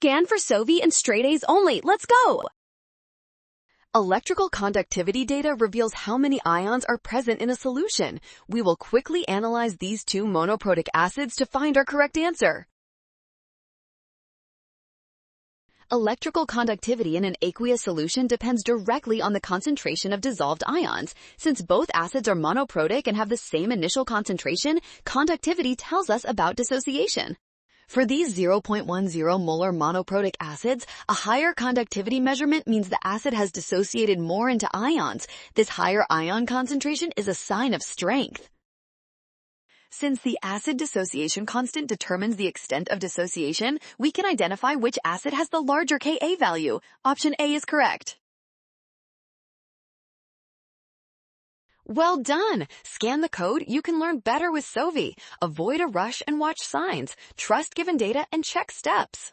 Scan for Sovi and straight A's only. Let's go! Electrical conductivity data reveals how many ions are present in a solution. We will quickly analyze these two monoprotic acids to find our correct answer. Electrical conductivity in an aqueous solution depends directly on the concentration of dissolved ions. Since both acids are monoprotic and have the same initial concentration, conductivity tells us about dissociation. For these 0.10 molar monoprotic acids, a higher conductivity measurement means the acid has dissociated more into ions. This higher ion concentration is a sign of strength. Since the acid dissociation constant determines the extent of dissociation, we can identify which acid has the larger Ka value. Option A is correct. Well done! Scan the code. You can learn better with Sovi. Avoid a rush and watch signs. Trust given data and check steps.